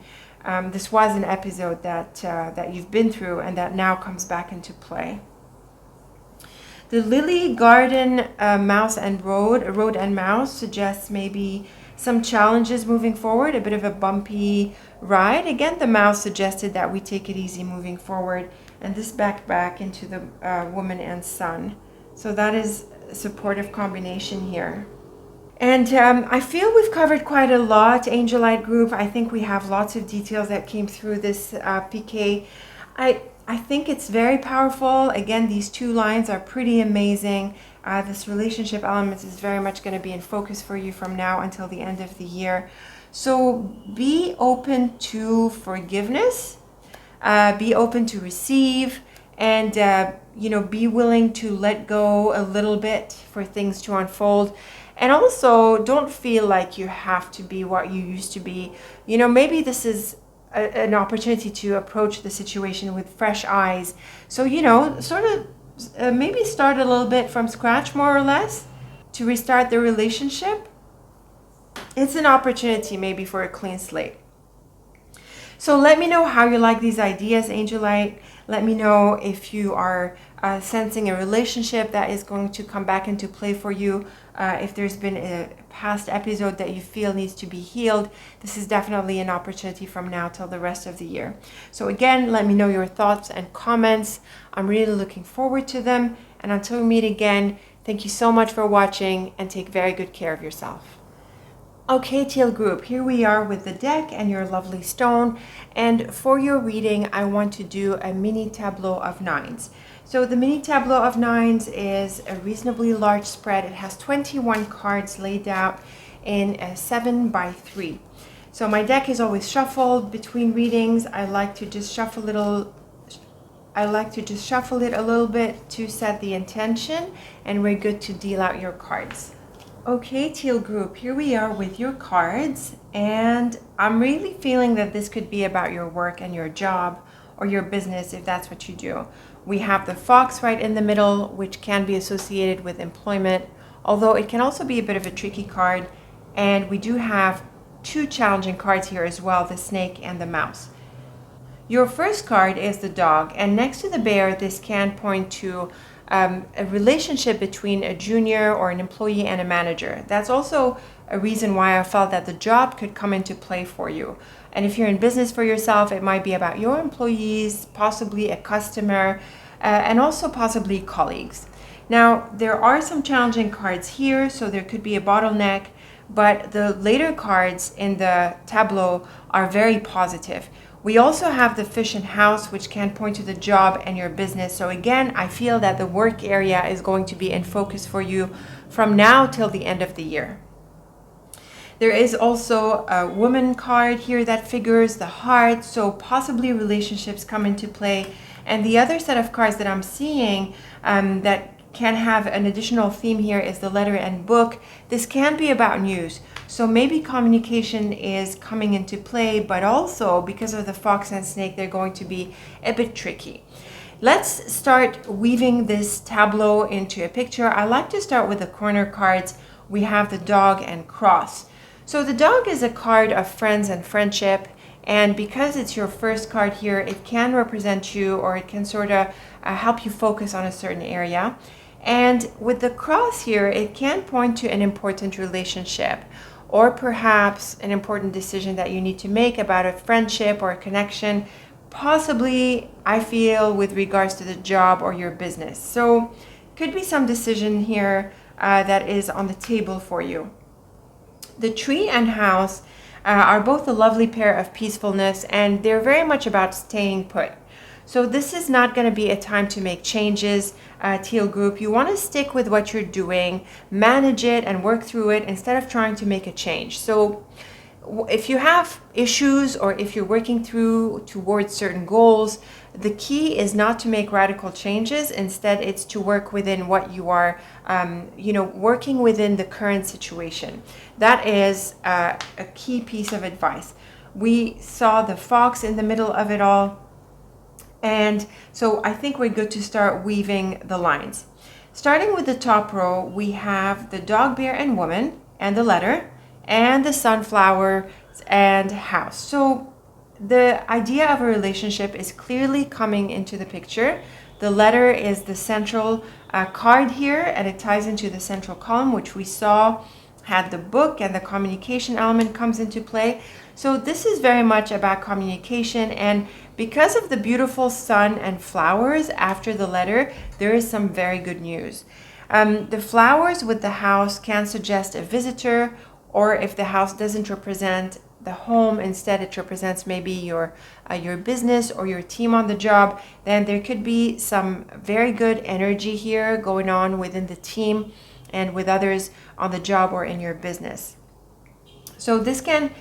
this was an episode that you've been through and that now comes back into play. The lily, garden, mouse, and road and mouse suggests maybe some challenges moving forward, a bit of a bumpy ride. Again, the mouse suggested that we take it easy moving forward, and this back into the woman and sun. So that is a supportive combination here. And I feel we've covered quite a lot, Angelite group. I think we have lots of details that came through this PK. I think it's very powerful. Again, these 2 lines are pretty amazing. This relationship element is very much going to be in focus for you from now until the end of the year. So be open to forgiveness, be open to receive, and be willing to let go a little bit for things to unfold. And also, don't feel like you have to be what you used to be. Maybe this is an opportunity to approach the situation with fresh eyes. So, sort of maybe start a little bit from scratch, more or less, to restart the relationship. It's an opportunity maybe for a clean slate. So let me know how you like these ideas, Angelite. Let me know if you are sensing a relationship that is going to come back into play for you. If there's been a past episode that you feel needs to be healed, this is definitely an opportunity from now till the rest of the year. So again, let me know your thoughts and comments. I'm really looking forward to them. And until we meet again, Thank you so much for watching and take very good care of yourself. Okay, Teal group, here we are with the deck and your lovely stone. And for your reading, I want to do a mini tableau of nines. So the mini tableau of nines is a reasonably large spread. It has 21 cards laid out in a 7x3. So my deck is always shuffled between readings. I like to just shuffle it a little bit to set the intention, and we're good to deal out your cards. Okay, Teal group, here we are with your cards, and I'm really feeling that this could be about your work and your job or your business if that's what you do. We have the fox right in the middle, which can be associated with employment, although it can also be a bit of a tricky card. And we do have two challenging cards here as well, the snake and the mouse. Your first card is the dog, and next to the bear, this can point to a relationship between a junior or an employee and a manager. That's also a reason why I felt that the job could come into play for you. And if you're in business for yourself, it might be about your employees, possibly a customer, and also possibly colleagues. Now, there are some challenging cards here, so there could be a bottleneck, but the later cards in the tableau are very positive. We also have the fish and house, which can point to the job and your business. So again, I feel that the work area is going to be in focus for you from now till the end of the year. There is also a woman card here that figures the heart, so possibly relationships come into play. And the other set of cards that I'm seeing that can have an additional theme here is the letter and book. This can be about news. So maybe communication is coming into play, but also because of the fox and snake, they're going to be a bit tricky. Let's start weaving this tableau into a picture. I like to start with the corner cards. We have the dog and cross. So the dog is a card of friends and friendship. And because it's your first card here, it can represent you, or it can sort of help you focus on a certain area. And with the cross here, it can point to an important relationship, or perhaps an important decision that you need to make about a friendship or a connection, possibly, I feel, with regards to the job or your business. So could be some decision here that is on the table for you. The tree and house are both a lovely pair of peacefulness, and they're very much about staying put. So this is not going to be a time to make changes, Teal group. You want to stick with what you're doing, manage it and work through it instead of trying to make a change. So if you have issues or if you're working towards certain goals, the key is not to make radical changes. Instead, it's to work within what you are, working within the current situation. That is a key piece of advice. We saw the fox in the middle of it all. And so I think we're good to start weaving the lines. Starting with the top row, we have the dog, bear, and woman, and the letter, and the sunflower and house. So the idea of a relationship is clearly coming into the picture. The letter is the central card here, and it ties into the central column, which we saw had the book, and the communication element comes into play. So this is very much about communication, and because of the beautiful sun and flowers after the letter, there is some very good news. The flowers with the house can suggest a visitor, or if the house doesn't represent the home, instead it represents maybe your business or your team on the job, then there could be some very good energy here going on within the team and with others on the job or in your business. So this can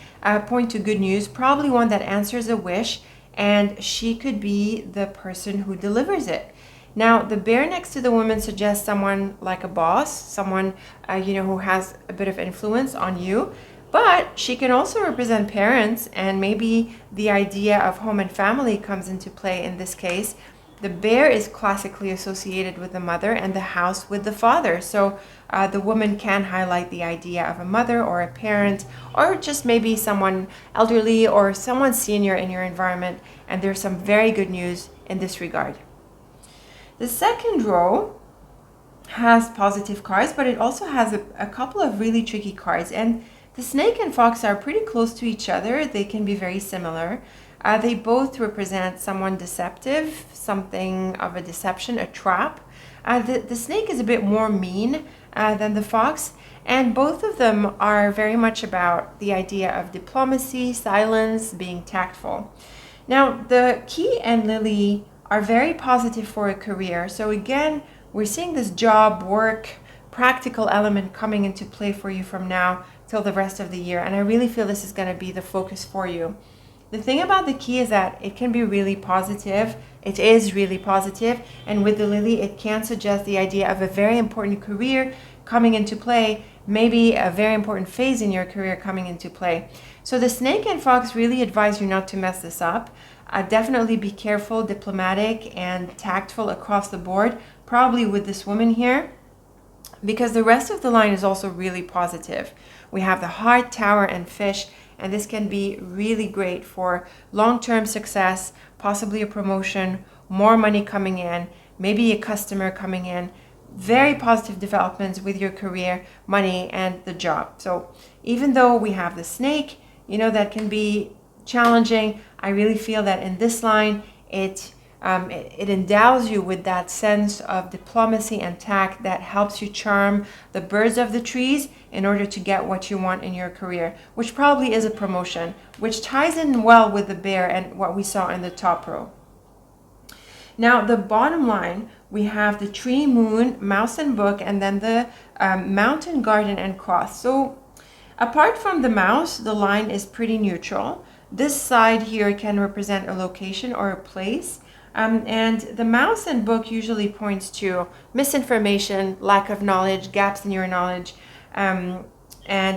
point to good news, probably one that answers a wish, and she could be the person who delivers it. Now, the bear next to the woman suggests someone like a boss, someone who has a bit of influence on you, but she can also represent parents, and maybe the idea of home and family comes into play in this case. The bear is classically associated with the mother and the house with the father. So the woman can highlight the idea of a mother or a parent, or just maybe someone elderly or someone senior in your environment. And there's some very good news in this regard. The second row has positive cards, but it also has a couple of really tricky cards. And the snake and fox are pretty close to each other. They can be very similar. They both represent someone deceptive, something of a deception, a trap. The snake is a bit more mean than the fox, and both of them are very much about the idea of diplomacy, silence, being tactful. Now, the key and lily are very positive for a career. So again, we're seeing this job, work, practical element coming into play for you from now till the rest of the year. And I really feel this is going to be the focus for you. The thing about the key is that it can be really positive. It is really positive. And with the lily, it can suggest the idea of a very important career coming into play, maybe a very important phase in your career coming into play. So the snake and fox really advise you not to mess this up. Definitely be careful, diplomatic, and tactful across the board, probably with this woman here, because the rest of the line is also really positive. We have the heart, tower, and fish, and this can be really great for long-term success, possibly a promotion, more money coming in, maybe a customer coming in. Very positive developments with your career, money, and the job. So even though we have the snake, that can be challenging, I really feel that in this line, it endows you with that sense of diplomacy and tact that helps you charm the birds of the trees in order to get what you want in your career, which probably is a promotion, which ties in well with the bear and what we saw in the top row. Now, the bottom line, we have the tree, moon, mouse and book, and then the mountain, garden, and cross. So apart from the mouse, the line is pretty neutral. This side here can represent a location or a place. And the mouse and book usually points to misinformation, lack of knowledge, gaps in your knowledge, and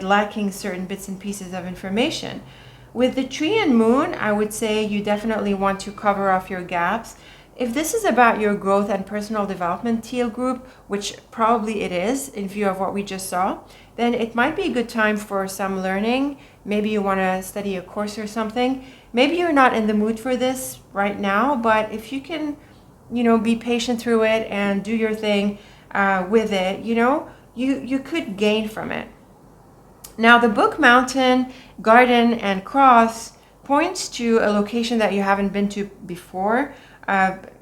lacking certain bits and pieces of information. With the tree and moon, I would say you definitely want to cover off your gaps. If this is about your growth and personal development, Teal group, which probably it is in view of what we just saw, then it might be a good time for some learning. Maybe you want to study a course or something. Maybe you're not in the mood for this right now, but if you can, be patient through it and do your thing with it, you could gain from it. Now, the book, mountain, garden, and cross points to a location that you haven't been to before.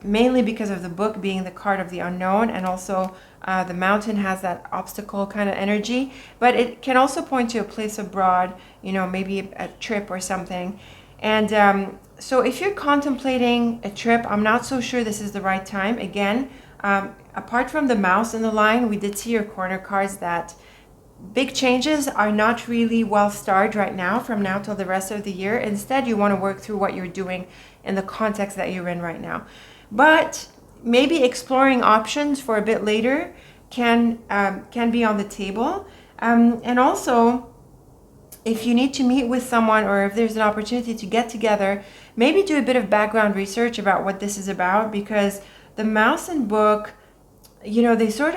Mainly because of the book being the card of the unknown, and also the mountain has that obstacle kind of energy, but it can also point to a place abroad, maybe a trip or something. And so if you're contemplating a trip, I'm not so sure this is the right time. Again, apart from the mouse in the line, we did see your corner cards that big changes are not really well starred right now from now till the rest of the year. Instead, you want to work through what you're doing in the context that you're in right now. But maybe exploring options for a bit later can be on the table. And also, if you need to meet with someone or if there's an opportunity to get together, maybe do a bit of background research about what this is about, because the mouse and book, they sort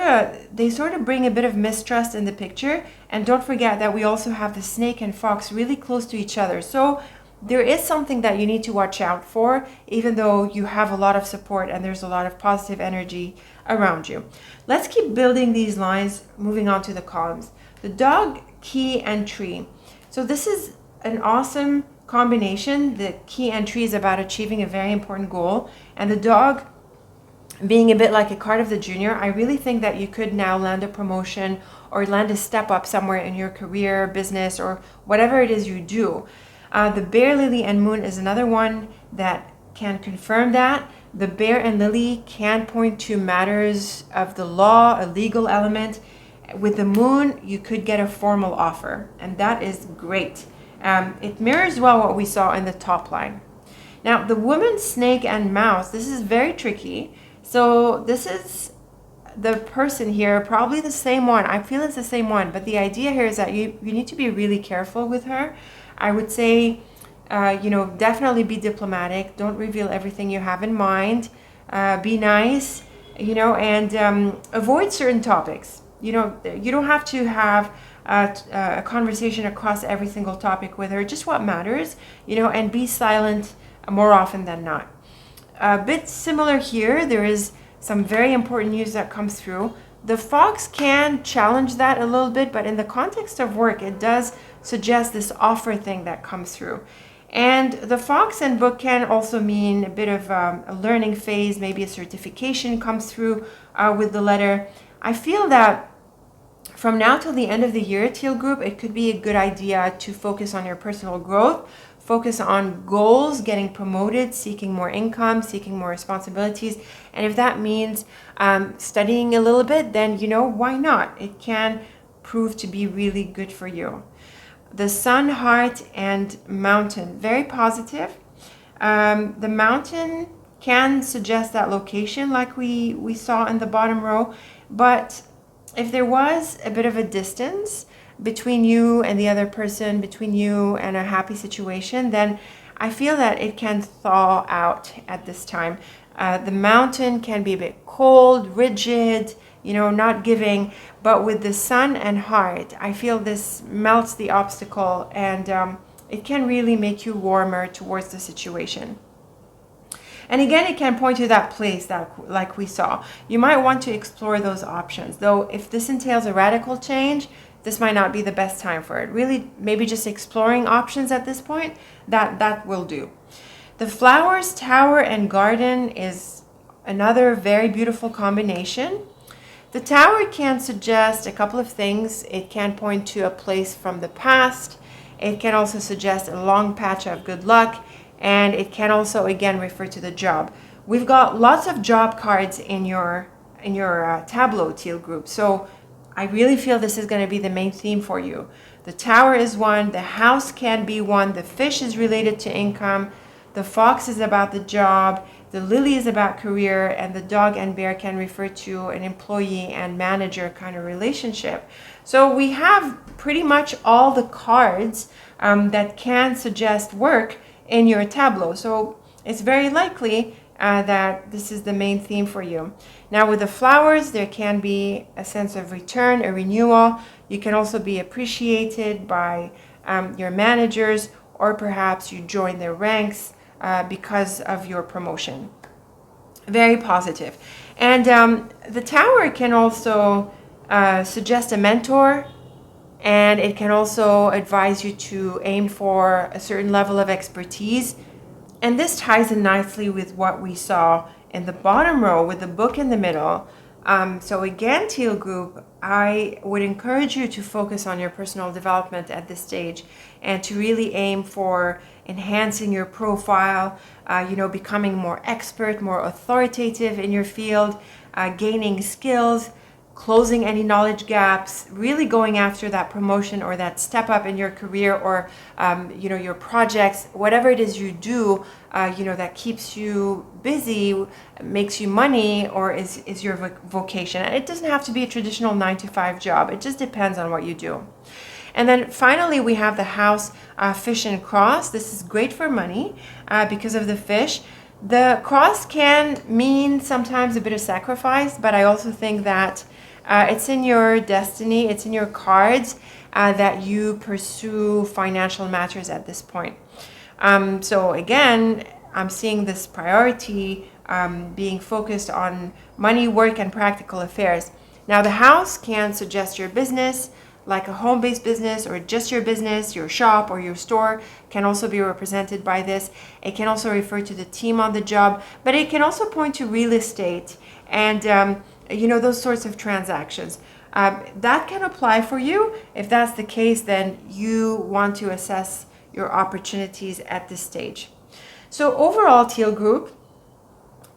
of bring a bit of mistrust in the picture. And don't forget that we also have the snake and fox really close to each other. So there is something that you need to watch out for, even though you have a lot of support and there's a lot of positive energy around you. Let's keep building these lines, moving on to the columns. The dog, key, and tree. So this is an awesome combination. The key and tree is about achieving a very important goal. And the dog, being a bit like a card of the junior, I really think that you could now land a promotion or land a step up somewhere in your career, business, or whatever it is you do. The bear, lily, and moon is another one that can confirm that. The bear and lily can point to matters of the law, a legal element. With the moon, you could get a formal offer, and that is great. It mirrors well what we saw in the top line. Now, the woman, snake, and mouse, this is very tricky. So this is the person here, probably the same one. I feel it's the same one, but the idea here is that you need to be really careful with her. I would say, definitely be diplomatic. Don't reveal everything you have in mind. Be nice, and avoid certain topics. You don't have to have a conversation across every single topic with her, just what matters, and be silent more often than not. A bit similar here, there is some very important news that comes through. The fox can challenge that a little bit, but in the context of work, it does suggest this offer thing that comes through. And the fox and book can also mean a bit of a learning phase, maybe a certification comes through with the letter. I feel that from now till the end of the year, Teal Group, it could be a good idea to focus on your personal growth, focus on goals, getting promoted, seeking more income, seeking more responsibilities. And if that means studying a little bit, then, why not? It can prove to be really good for you. The sun, heart, and mountain, very positive. The mountain can suggest that location like we saw in the bottom row, but if there was a bit of a distance between you and the other person, between you and a happy situation, then I feel that it can thaw out at this time. The mountain can be a bit cold, rigid, not giving, but with the sun and heart, I feel this melts the obstacle, and it can really make you warmer towards the situation. And again, it can point to that place that, like we saw, you might want to explore those options. Though if this entails a radical change, this might not be the best time for it. Really, maybe just exploring options at this point, that will do. The flowers, tower, and garden is another very beautiful combination. The tower can suggest a couple of things. It can point to a place from the past. It can also suggest a long patch of good luck. And it can also, again, refer to the job. We've got lots of job cards in your tableau, Teal Group. So I really feel this is going to be the main theme for you. The tower is one. The house can be one. The fish is related to income. The fox is about the job. The lily is about career. And the dog and bear can refer to an employee and manager kind of relationship. So we have pretty much all the cards that can suggest work in your tableau. So it's very likely that this is the main theme for you. Now with the flowers, there can be a sense of return, a renewal. You can also be appreciated by your managers, or perhaps you join their ranks because of your promotion. Very positive. And the tower can also suggest a mentor, and it can also advise you to aim for a certain level of expertise. And this ties in nicely with what we saw in the bottom row with the book in the middle. So again, Teal Group, I would encourage you to focus on your personal development at this stage and to really aim for enhancing your profile, becoming more expert, more authoritative in your field, gaining skills, closing any knowledge gaps, really going after that promotion or that step up in your career, or your projects, whatever it is you do, that keeps you busy, makes you money, or is your vocation. And it doesn't have to be a traditional 9-to-5 job. It just depends on what you do. And then finally, we have the house, fish and cross. This is great for money because of the fish. The cross can mean sometimes a bit of sacrifice, but I also think that it's in your destiny, it's in your cards that you pursue financial matters at this point. So again, I'm seeing this priority being focused on money, work, and practical affairs. Now, the house can suggest your business, like a home-based business, or just your business, your shop, or your store can also be represented by this. It can also refer to the team on the job, but it can also point to real estate and those sorts of transactions. That can apply for you. If that's the case, then you want to assess your opportunities at this stage. So overall, Teal Group,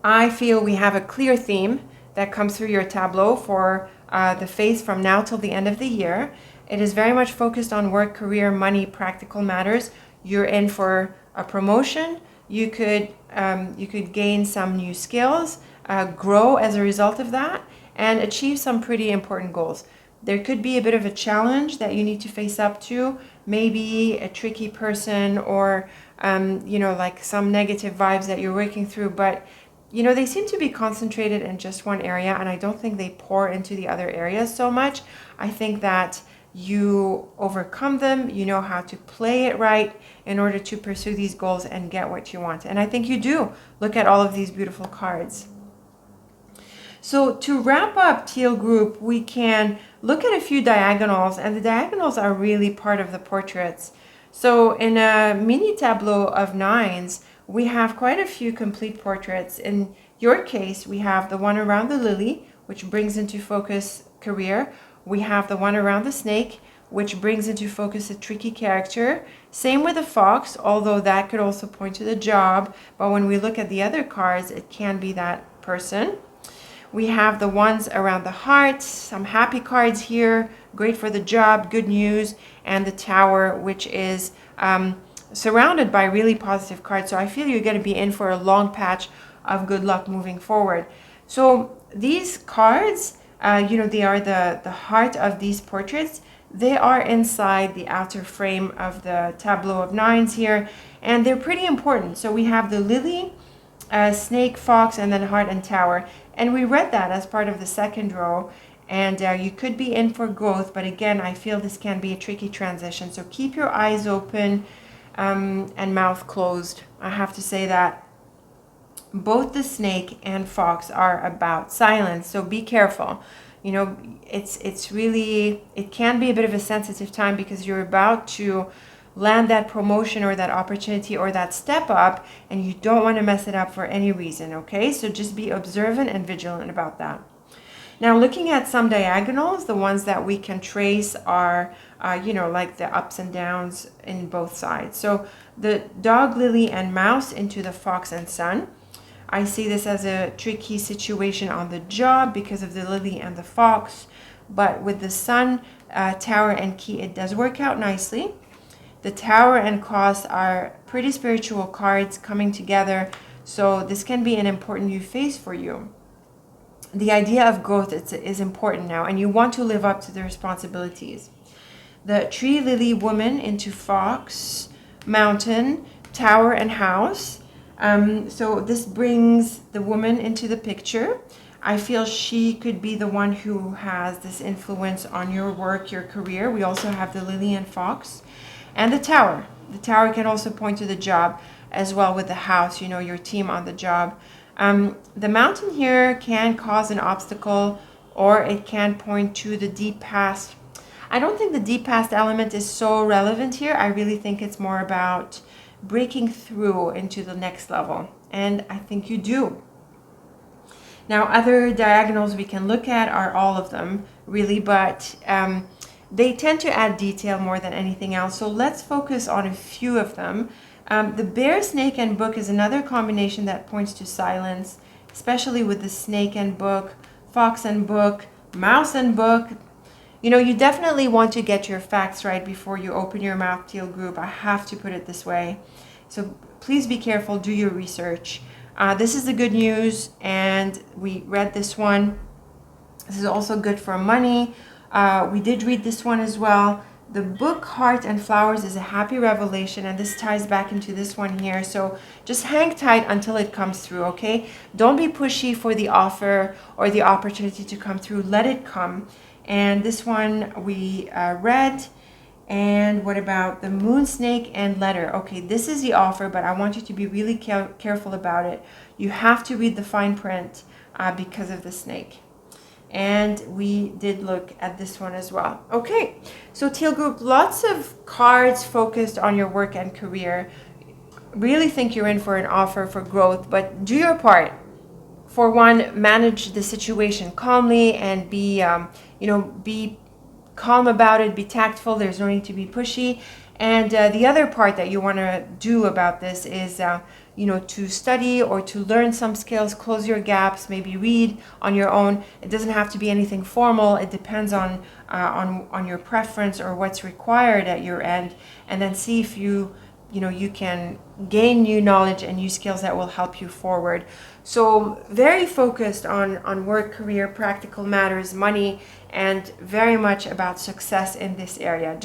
I feel we have a clear theme that comes through your tableau for the phase from now till the end of the year. It is very much focused on work, career, money, practical matters. You're in for a promotion. You could gain some new skills, grow as a result of that, and achieve some pretty important goals. There could be a bit of a challenge that you need to face up to, maybe a tricky person, or like some negative vibes that you're working through, but they seem to be concentrated in just one area, and I don't think they pour into the other areas so much. I think that you overcome them, you know how to play it right in order to pursue these goals and get what you want. And I think you do. Look at all of these beautiful cards. So to wrap up Teal Group, we can look at a few diagonals, and the diagonals are really part of the portraits. So in a mini tableau of nines, we have quite a few complete portraits. In your case, we have the one around the lily, which brings into focus career. We have the one around the snake, which brings into focus a tricky character. Same with the fox, although that could also point to the job. But when we look at the other cards, it can be that person. We have the ones around the heart, some happy cards here, great for the job, good news, and the tower, which is surrounded by really positive cards. So I feel you're going to be in for a long patch of good luck moving forward. So these cards, they are the heart of these portraits. They are inside the outer frame of the tableau of nines here, and they're pretty important. So we have the lily, snake, fox, and then heart and tower. And we read that as part of the second row. And you could be in for growth, but again, I feel this can be a tricky transition. So keep your eyes open and mouth closed. I have to say that both the snake and fox are about silence, so be careful. You know, it's really, it can be a bit of a sensitive time because you're about to land that promotion or that opportunity or that step up, and you don't want to mess it up for any reason, okay? So just be observant and vigilant about that. Now, looking at some diagonals, the ones that we can trace are, like the ups and downs in both sides. So the dog, lily, and mouse into the fox and sun. I see this as a tricky situation on the job because of the lily and the fox. But with the sun, tower, and key, it does work out nicely. The tower and cross are pretty spiritual cards coming together. So this can be an important new phase for you. The idea of growth is important now, and you want to live up to the responsibilities. The tree, lily, woman into fox, mountain, tower, and house. So this brings the woman into the picture. I feel she could be the one who has this influence on your work, your career. We also have the lily and fox. And the tower. The tower can also point to the job as well with the house, your team on the job. The mountain here can cause an obstacle, or it can point to the deep past. I don't think the deep past element is so relevant here. I really think it's more about breaking through into the next level. And I think you do. Now, other diagonals we can look at are all of them, really, but they tend to add detail more than anything else. So let's focus on a few of them. The bear, snake, and book is another combination that points to silence, especially with the snake and book, fox and book, mouse and book. You definitely want to get your facts right before you open your mouth, Teal group. I have to put it this way. So please be careful, do your research. This is the good news, and we read this one. This is also good for money. We did read this one as well. The book, heart, and flowers is a happy revelation, and this ties back into this one here. So just hang tight until it comes through, okay? Don't be pushy for the offer or the opportunity to come through. Let it come. And this one we read. And what about the moon, snake, and letter? Okay, this is the offer, but I want you to be really careful about it. You have to read the fine print because of the snake. And we did look at this one as well. Okay, so Teal group, lots of cards focused on your work and career. Really think you're in for an offer for growth, but do your part. For one, manage the situation calmly and be calm about it, be tactful. There's no need to be pushy. And the other part that you want to do about this is to study or to learn some skills, close your gaps, maybe read on your own. It doesn't have to be anything formal. It depends on your preference or what's required at your end, and then see if you can gain new knowledge and new skills that will help you forward. So very focused on work, career, practical matters, money, and very much about success in this area.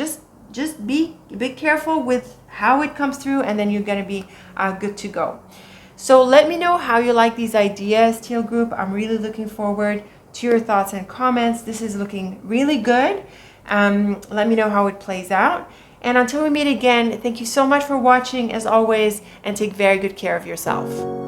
Just be careful with how it comes through, and then you're going to be good to go. So let me know how you like these ideas, Teal group. I'm really looking forward to your thoughts and comments. This is looking really good. Let me know how it plays out. And until we meet again, thank you so much for watching as always, and take very good care of yourself.